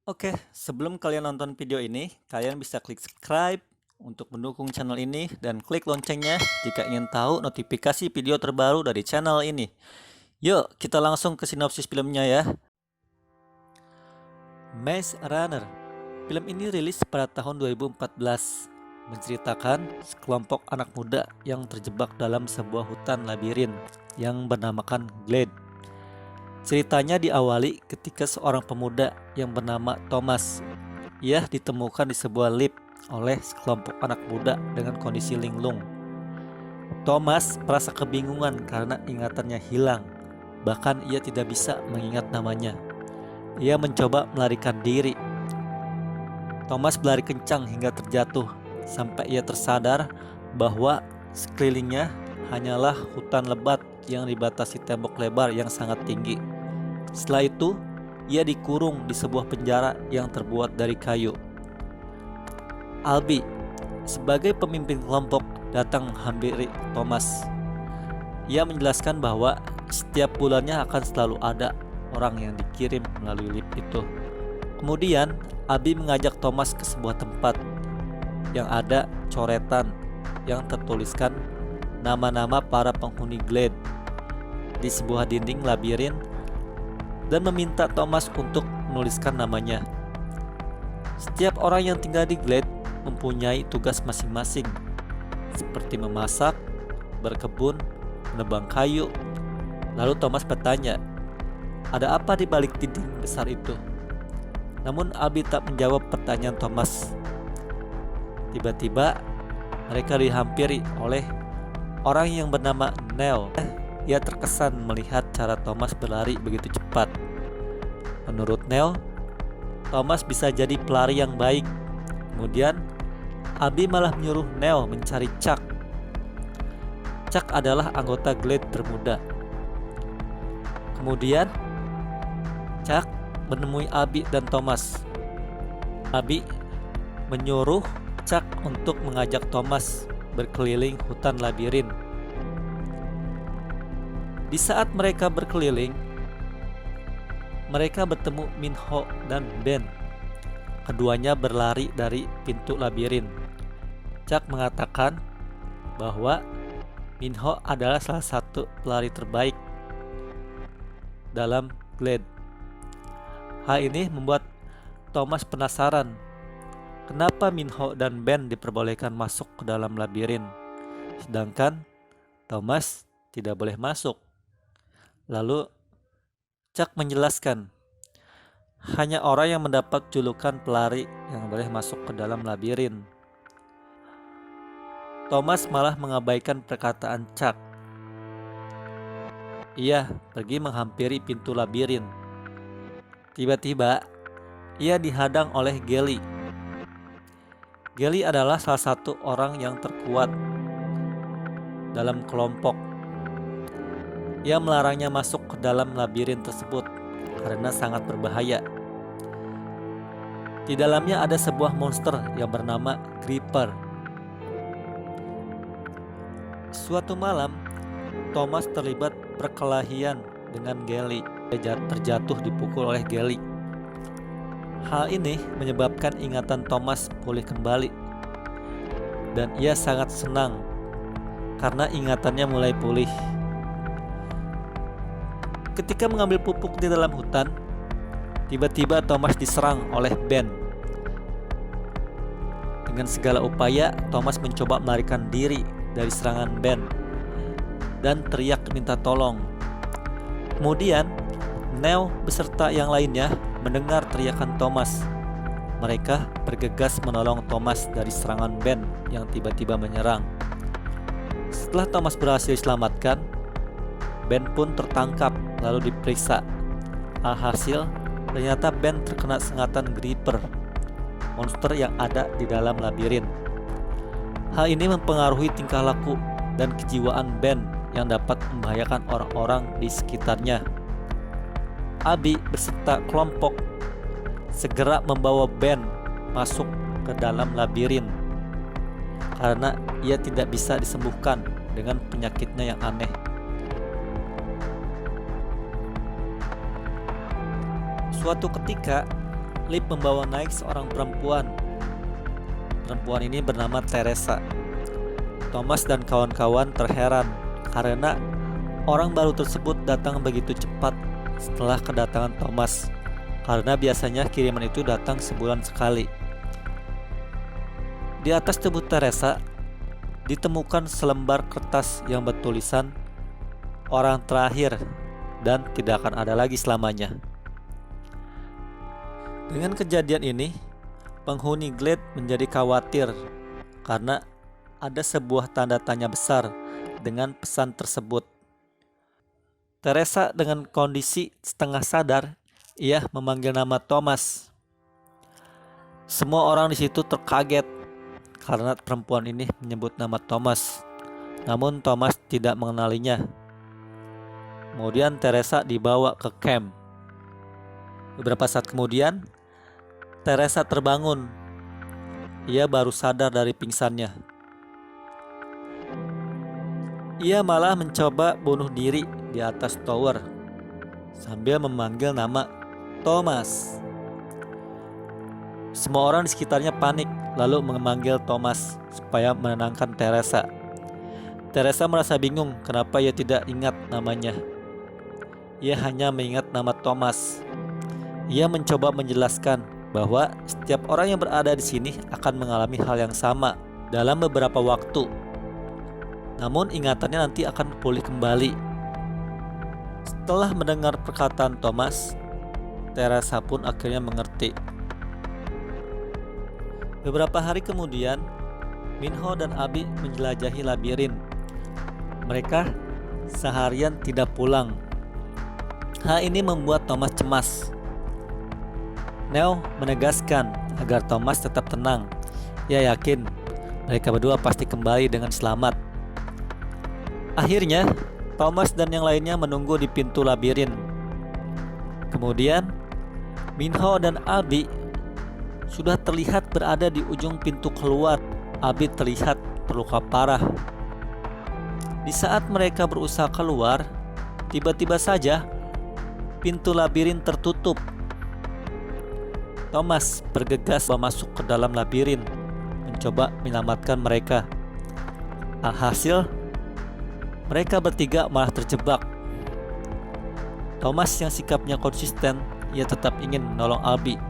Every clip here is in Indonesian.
Oke, sebelum kalian nonton video ini, kalian bisa klik subscribe untuk mendukung channel ini dan klik loncengnya jika ingin tahu notifikasi video terbaru dari channel ini. Yuk, kita langsung ke sinopsis filmnya ya. Maze Runner. Film ini rilis pada tahun 2014, menceritakan sekelompok anak muda yang terjebak dalam sebuah hutan labirin yang bernamakan Glade. Ceritanya diawali ketika seorang pemuda yang bernama Thomas. Ia ditemukan di sebuah lift oleh sekelompok anak muda dengan kondisi linglung. Thomas merasa kebingungan karena ingatannya hilang. Bahkan ia tidak bisa mengingat namanya. Ia mencoba melarikan diri. Thomas berlari kencang hingga terjatuh sampai ia tersadar bahwa sekelilingnya hanyalah hutan lebat yang dibatasi tembok lebar yang sangat tinggi. Setelah itu, ia dikurung di sebuah penjara yang terbuat dari kayu. Albi, sebagai pemimpin kelompok, datang menghampiri Thomas. Ia menjelaskan bahwa setiap bulannya akan selalu ada orang yang dikirim melalui lift itu. Kemudian, Albi mengajak Thomas ke sebuah tempat yang ada coretan yang tertuliskan nama-nama para penghuni Glade di sebuah dinding labirin dan meminta Thomas untuk menuliskan namanya. Setiap orang yang tinggal di Glade mempunyai tugas masing-masing, seperti memasak, berkebun, menebang kayu. Lalu Thomas bertanya, ada apa di balik dinding besar itu? Namun Albi tak menjawab pertanyaan Thomas. Tiba-tiba mereka dihampiri oleh orang yang bernama Neil. Ia terkesan melihat cara Thomas berlari begitu cepat. Menurut Neil, Thomas bisa jadi pelari yang baik. Kemudian, Albi malah menyuruh Neil mencari Chuck. Chuck adalah anggota Glade termuda. Kemudian, Chuck menemui Albi dan Thomas. Albi menyuruh Chuck untuk mengajak Thomas berkeliling hutan labirin. Di saat mereka berkeliling, mereka bertemu Minho dan Ben. Keduanya berlari dari pintu labirin. Chuck mengatakan bahwa Minho adalah salah satu pelari terbaik dalam Glade. Hal ini membuat Thomas penasaran, kenapa Minho dan Ben diperbolehkan masuk ke dalam labirin, sedangkan Thomas tidak boleh masuk. Lalu Chuck menjelaskan, hanya orang yang mendapat julukan pelari yang boleh masuk ke dalam labirin. Thomas malah mengabaikan perkataan Chuck. Ia pergi menghampiri pintu labirin. Tiba-tiba, ia dihadang oleh Gelly. Gelly adalah salah satu orang yang terkuat dalam kelompok. Ia melarangnya masuk ke dalam labirin tersebut karena sangat berbahaya. Di dalamnya ada sebuah monster yang bernama Creeper. Suatu malam, Thomas terlibat perkelahian dengan Gelly. Dia terjatuh dipukul oleh Gelly. Hal ini menyebabkan ingatan Thomas pulih kembali. Dan ia sangat senang karena ingatannya mulai pulih. Ketika mengambil pupuk di dalam hutan, tiba-tiba Thomas diserang oleh Ben. Dengan segala upaya, Thomas mencoba melarikan diri dari serangan Ben dan teriak minta tolong. Kemudian, Neil beserta yang lainnya mendengar teriakan Thomas. Mereka bergegas menolong Thomas dari serangan Ben yang tiba-tiba menyerang. Setelah Thomas berhasil diselamatkan, Ben pun tertangkap lalu diperiksa. Alhasil, ternyata Ben terkena sengatan Creeper, monster yang ada di dalam labirin. Hal ini mempengaruhi tingkah laku dan kejiwaan Ben yang dapat membahayakan orang-orang di sekitarnya. Albi beserta kelompok segera membawa Ben masuk ke dalam labirin karena ia tidak bisa disembuhkan dengan penyakitnya yang aneh. Suatu ketika, lift membawa naik seorang perempuan. Perempuan ini bernama Teresa. Thomas dan kawan-kawan terheran karena orang baru tersebut datang begitu cepat setelah kedatangan Thomas, karena biasanya kiriman itu datang sebulan sekali. Di atas tubuh Teresa ditemukan selembar kertas yang bertulisan "Orang terakhir" dan tidak akan ada lagi selamanya. Dengan kejadian ini, penghuni Glade menjadi khawatir karena ada sebuah tanda tanya besar dengan pesan tersebut. Teresa dengan kondisi setengah sadar, ia memanggil nama Thomas. Semua orang di situ terkaget karena perempuan ini menyebut nama Thomas. Namun Thomas tidak mengenalinya. Kemudian Teresa dibawa ke camp. Beberapa saat kemudian, Teresa terbangun. Ia baru sadar dari pingsannya. Ia malah mencoba bunuh diri di atas tower sambil memanggil nama Thomas. Semua orang di sekitarnya panik lalu memanggil Thomas supaya menenangkan Teresa. Teresa merasa bingung kenapa ia tidak ingat namanya. Ia hanya mengingat nama Thomas. Ia mencoba menjelaskan bahwa setiap orang yang berada di sini akan mengalami hal yang sama dalam beberapa waktu. Namun ingatannya nanti akan pulih kembali. Setelah mendengar perkataan Thomas, Teresa pun akhirnya mengerti. Beberapa hari kemudian, Minho dan Abi menjelajahi labirin. Mereka seharian tidak pulang. Hal ini membuat Thomas cemas. Neo menegaskan agar Thomas tetap tenang. Ia yakin mereka berdua pasti kembali dengan selamat. Akhirnya, Thomas dan yang lainnya menunggu di pintu labirin. Kemudian, Minho dan Abi sudah terlihat berada di ujung pintu keluar. Abi terlihat terluka parah. Di saat mereka berusaha keluar, tiba-tiba saja pintu labirin tertutup. Thomas bergegas masuk ke dalam labirin, mencoba menyelamatkan mereka. Alhasil, mereka bertiga malah terjebak. Thomas yang sikapnya konsisten, ia tetap ingin menolong Abi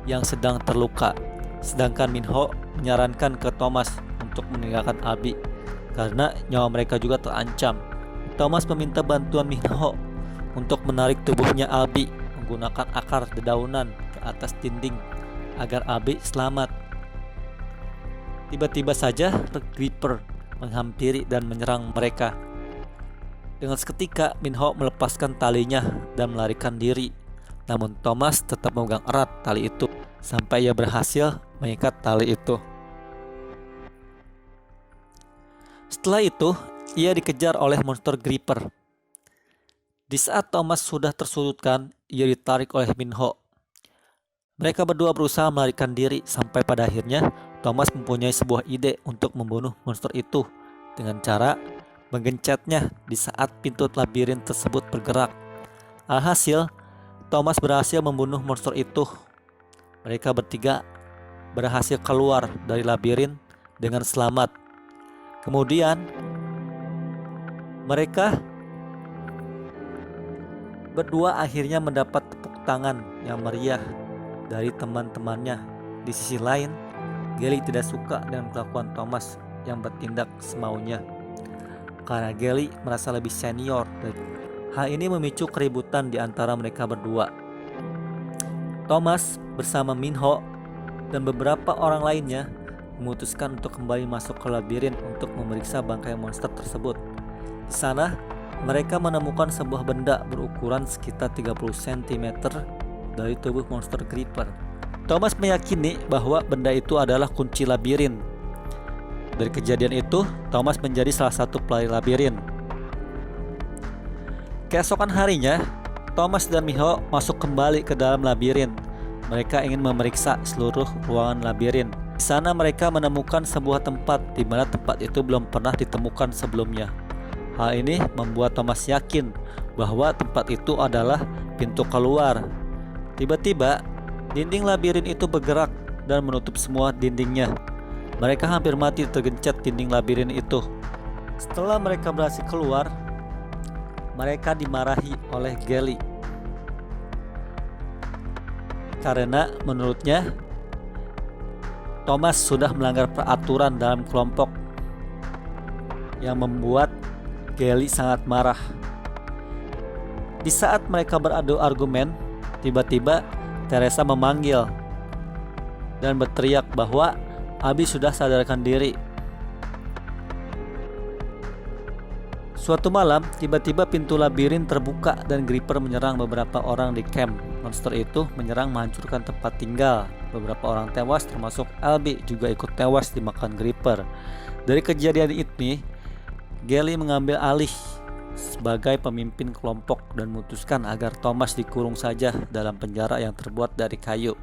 yang sedang terluka. Sedangkan Minho menyarankan ke Thomas untuk meninggalkan Abi karena nyawa mereka juga terancam. Thomas meminta bantuan Minho untuk menarik tubuhnya Abi menggunakan akar dedaunan ke atas dinding agar Abi selamat. Tiba-tiba saja Reaper menghampiri dan menyerang mereka. Dengan seketika Minho melepaskan talinya dan melarikan diri. Namun Thomas tetap memegang erat tali itu sampai ia berhasil mengikat tali itu. Setelah itu, ia dikejar oleh monster Gripper. Di saat Thomas sudah tersudutkan, ia ditarik oleh Minho. Mereka berdua berusaha melarikan diri sampai pada akhirnya Thomas mempunyai sebuah ide untuk membunuh monster itu dengan cara menggencetnya di saat pintu labirin tersebut bergerak. Alhasil, Thomas berhasil membunuh monster itu. Mereka bertiga berhasil keluar dari labirin dengan selamat. Kemudian, mereka berdua akhirnya mendapat tepuk tangan yang meriah dari teman-temannya. Di sisi lain, Gelly tidak suka dengan kelakuan Thomas yang bertindak semaunya karena Gelly merasa lebih senior. Hal ini memicu keributan di antara mereka berdua. Thomas bersama Minho dan beberapa orang lainnya memutuskan untuk kembali masuk ke labirin untuk memeriksa bangkai monster tersebut. Di sana, mereka menemukan sebuah benda berukuran sekitar 30 cm dari tubuh monster Gripper. Thomas meyakini bahwa benda itu adalah kunci labirin. Dari kejadian itu, Thomas menjadi salah satu pelari labirin. Keesokan harinya, Thomas dan Minho masuk kembali ke dalam labirin. Mereka ingin memeriksa seluruh ruangan labirin. Di sana mereka menemukan sebuah tempat di mana tempat itu belum pernah ditemukan sebelumnya. Hal ini membuat Thomas yakin bahwa tempat itu adalah pintu keluar. Tiba-tiba, Dinding labirin itu bergerak dan menutup semua dindingnya. Mereka hampir mati tergencet dinding labirin itu. Setelah mereka berhasil keluar, mereka dimarahi oleh Gally karena menurutnya Thomas sudah melanggar peraturan dalam kelompok, yang membuat Gally sangat marah. Di saat mereka beradu argumen, tiba-tiba Teresa memanggil dan berteriak bahwa Abby sudah sadarkan diri. Suatu malam, tiba-tiba pintu labirin terbuka dan Gripper menyerang beberapa orang di camp. Monster itu menyerang menghancurkan tempat tinggal. Beberapa orang tewas, termasuk Abby juga ikut tewas dimakan Gripper. Dari kejadian ini, Gally mengambil alih sebagai pemimpin kelompok dan memutuskan agar Thomas dikurung saja dalam penjara yang terbuat dari kayu.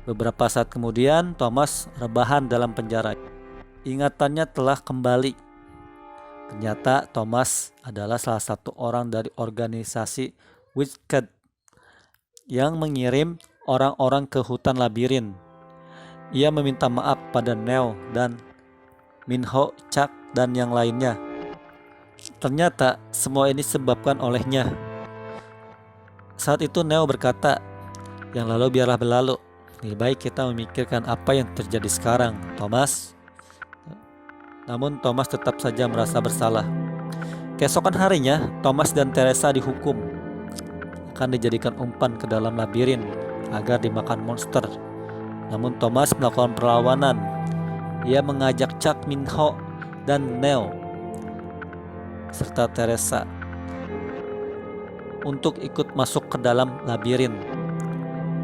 Beberapa saat kemudian, Thomas rebahan dalam penjara. Ingatannya telah kembali. Ternyata Thomas adalah salah satu orang dari organisasi Wicked yang mengirim orang-orang ke hutan labirin. Ia meminta maaf pada Neo dan Minho, Chuck, dan yang lainnya. Ternyata semua ini disebabkan olehnya. Saat itu Neo berkata, "Yang lalu biarlah berlalu. Lebih baik kita memikirkan apa yang terjadi sekarang, Thomas." Namun Thomas tetap saja merasa bersalah. Keesokan harinya, Thomas dan Teresa dihukum. Akan dijadikan umpan ke dalam labirin agar dimakan monster. Namun Thomas melakukan perlawanan. Ia mengajak Chuck, Minho, dan Neo serta Teresa untuk ikut masuk ke dalam labirin.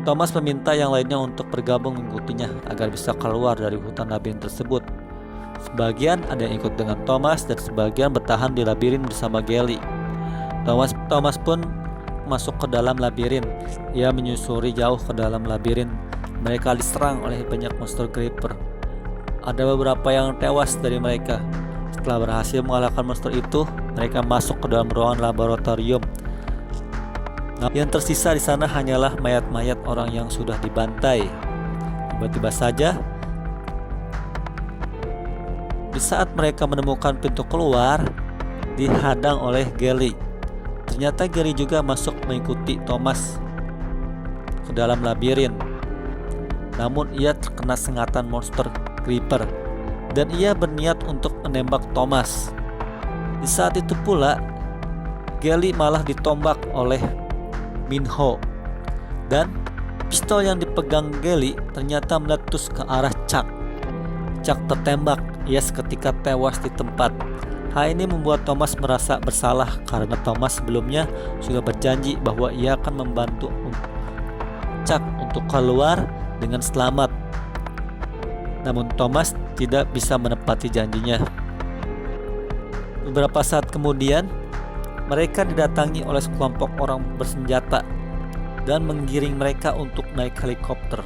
Thomas meminta yang lainnya untuk bergabung mengikutinya agar bisa keluar dari hutan labirin tersebut. Sebagian ada yang ikut dengan Thomas dan sebagian bertahan di labirin bersama Gally. Thomas pun masuk ke dalam labirin. Ia menyusuri jauh ke dalam labirin. Mereka diserang oleh banyak monster Gripper. Ada beberapa yang tewas dari mereka. Setelah berhasil mengalahkan monster itu, mereka masuk ke dalam ruangan laboratorium. Yang tersisa di sana hanyalah mayat-mayat orang yang sudah dibantai. Tiba-tiba saja, di saat mereka menemukan pintu keluar, dihadang oleh Gally. Ternyata Gally juga masuk mengikuti Thomas ke dalam labirin. Namun ia terkena sengatan monster Gripper dan ia berniat untuk menembak Thomas. Di saat itu pula, Gally malah ditombak oleh Minho dan pistol yang dipegang Gally ternyata meletus ke arah Chuck. Chuck tertembak. Ia seketika tewas di tempat. Hal ini membuat Thomas merasa bersalah karena Thomas sebelumnya sudah berjanji bahwa ia akan membantu Chuck untuk keluar dengan selamat. Namun Thomas tidak bisa menepati janjinya. Beberapa saat kemudian, mereka didatangi oleh sekelompok orang bersenjata dan menggiring mereka untuk naik helikopter.